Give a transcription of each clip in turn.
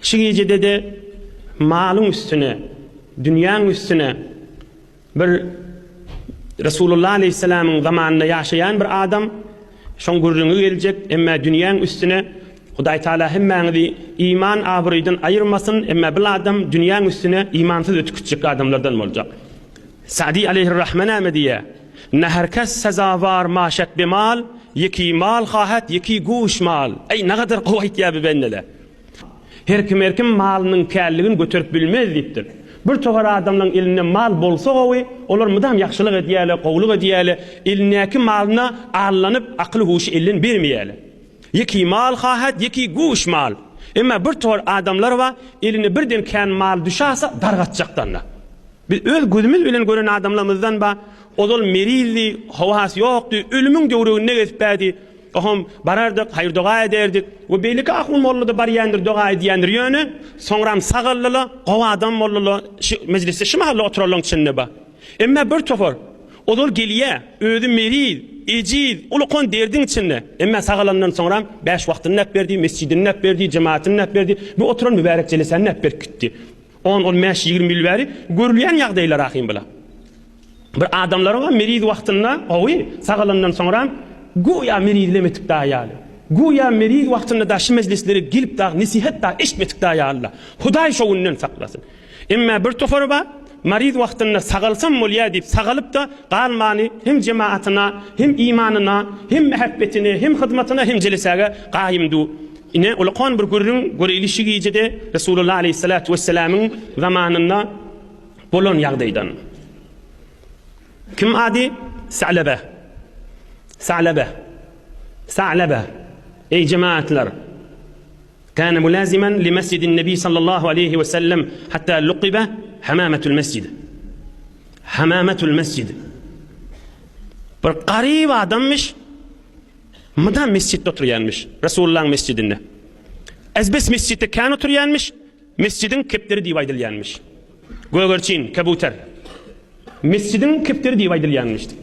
Şu gecede de malın üstüne, dünyanın üstüne bir Resulullah Aleyhisselam'ın zamanında yaşayan bir adam şon gurrunu gelecek, emma dünyanın üstüne Huday Teala hemmenizi iman abrıydan ayırmasın, emma bir adam dünyanın üstüne imansız ötükütecek adamlardan olacak. Sa'di aleyhirrahman diye ne herkes sezavar maşet bimal, yeki mal hahet, yeki guş mal. Ey ne kadar kuvvet ya bennele. Her kim malının kærligini götürüp bilmez deyipdir. Bir tohar adamların eline mal bolsa gowy, olar mıdam yaxşılık edýäle, gowluk edýäle, elindäki malyna allanıp akly huşy elin bermeýäle. Yeki mal hahet, yeki guş mal. Emma bir tohar adamlar wa eline birden kän mal düşäse dargatjakdanlar. Biz öz gözümüz bilen gören adamlarımızdan ba ozol merizli, havas yoktu, ölümün döwregine geçipdi. Ohum barardık, hayır dua ederdik. O beylik akıl mollada bar yandır dua ediyendir yönü. Sonram sağırlılı, qova adam mollulu mecliste şımalı oturalım içinde ba. Emma bir tofor, ozol geliye, özü meriz, eciz, ulukon derdin içinde. Emma sağılandan sonram 5 vaktini nep verdi, mescidini nep verdi, cemaatini nep verdi. Bu oturan mübarek celesini nep verip gitti. 10-15-20 mil veri, görülen yağdaylar ahim bila. Bir adamların meriz vaktinde, sağılandan sonram, Goya merizlemetik da ayali. Goya meriz wagtynda da şu meclisleri gelip da nasihat da eşitmetik da ayali. Hudaý şogundan saklasın. Emma bir tofor ba, meriz wagtynda sagalsam molya dip sagalyp da galmany hem cemaatyna, hem imanına, hem mehabbetine, hem hyzmatyna, hem jelisäge gaýymdy. Ine ulaqan bir görüň göreýilişi gijede Resulullah aleyhissalatu vesselam'ın zamanında bolan ýagdaýdan. Kim adi? Sa'laba ey cemaatler kana mulaziman li mescidin nebi sallallahu aleyhi ve sellem hatta luqiba hamamatul mescid bir qarib adammış mıdan mescidde oturyanmış Resulullah'ın mescidinde ezbes mescidde kan oturyanmış mescidin kepleri divaydilyanmış gögörçin kabuter mescidin kepleri divaydilyanmıştı.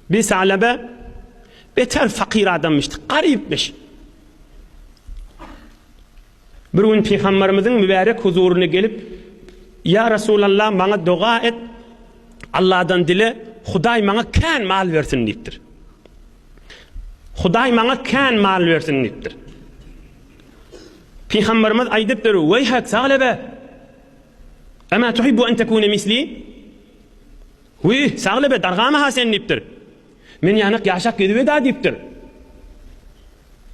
Bir Sa'laba beter fakir adammıştı, garipmiş. Bir gün Peygamberimizin mübarek huzuruna gelip ya Resulallah bana dua et, Allah'dan dile, Huday bana kan mal versin deyiptir. Huday bana kan mal versin deyiptir. Peygamberimiz aydıptır, veyhak Sa'laba, ama tuhibbu en tekune misli? Sa'laba dargama ha sen deyiptir. Men yanık yaşak gidip da deyiptir.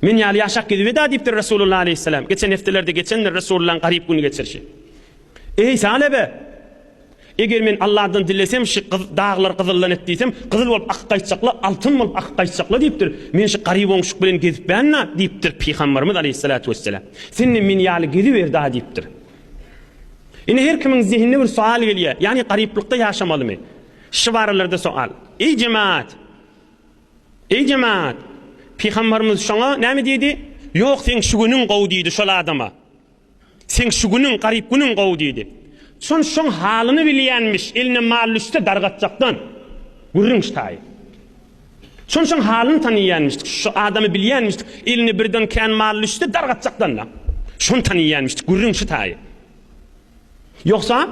Men ýaly yaşak gidip da deyiptir Resulullah aleyhisselam. Geçen heftelerde geçenler Resulullah'ın garip günü geçirşi. Ey Sa'laba, eger men Allah'dan dilesem şu dağlar kızıllan etdiysem, kızıl bolup akkaýçakla, altın bolup akkaýçakla deyiptir. Men şu garip oňşuk bilen gezip bänna deyiptir Peygamberimiz aleyhissalatu vesselam. Sen men ýaly gidip ber da deyiptir. Ine her kimin zihnine bir sual gelýär. Yani gariplikde ýaşamalymy? Şu baralarda sual. Ey cemaat, Peygamberimiz şoňa näme diýdi? Ýok, sen şu günüň gowy diýdi şol adama. Sen şu günüň garip günüň gowy diýdi. Şoň halyny bilýänmiş, eline mal üstü dargatjakdan. Gürrüň ştaý. Şoň halyny tanýýanmış, şu adamy bilýänmiş, eline birden kän mal üstü dargatjakdan. Şoň tanýýanmış, gürrüň ştaý. Ýoksa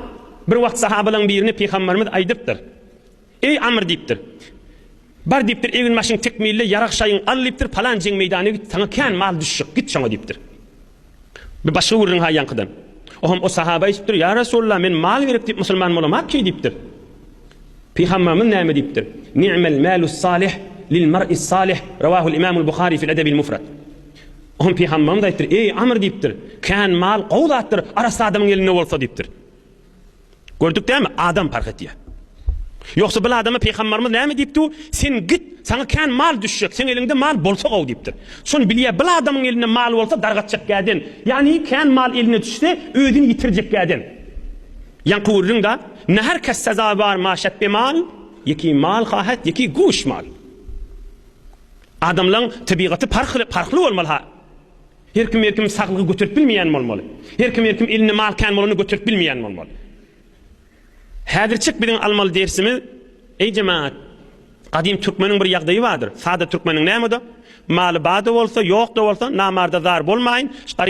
bir wagt sahabalaryň birini Peygamberimiz aýdypdyr. Ey Amr diýipdir. Bar deyiptir, evin maşın tekmeyle yarak şayın alıptır, falan jeng meydana git, sana kan mal düşük, git şoňa deyipdir. Bir başga urun ha ýankydan. Ohum o sahaba aýdypdyr, ya Resulullah men mal berip dip musulman bolamak ki deyipdir. Peygamberimiz näme deyipdir? Ni'mel malus salih lil mar'is salih, rawahul Imamul Bukhari fil Edebil Mufrad. Ohum Peygamberimiz aýdypdyr, ey Amr deyipdir, kan mal gowlatdyr, arasy adamyň elinde bolsa deyipdir. Gördük däme? Adam fark etýär. Yoksa bir adama Peygamberimiz näme diýipdi? Sen git, sana kan mal düşecek, sen elinde mal bolsa gow diýipdir. Şonu bilýär, bir adamyň elinde mal bolsa dargatjak gaden. Yani kan mal eline düşse, öýdüni ýitirjek gaden. Ýanqurdyň da, ne herkes sezabar maşet be mal, yeki mal hahet, yeki guş mal. Adamlaryň tabiaty farkly bolmaly ha. Her kim saglygy götürüp bilmeýän bolmaly. Her kim eline mal kan malyny götürüp bilmeýän bolmaly. Häzirçik bilen almaly dersimiz, ey cemaat, qadim Türkmeniň bir ýagdaýy bardyr. Sada Türkmeniň näme da? maly bada bolsa, ýok da bolsa namarda zar bolmaýyn.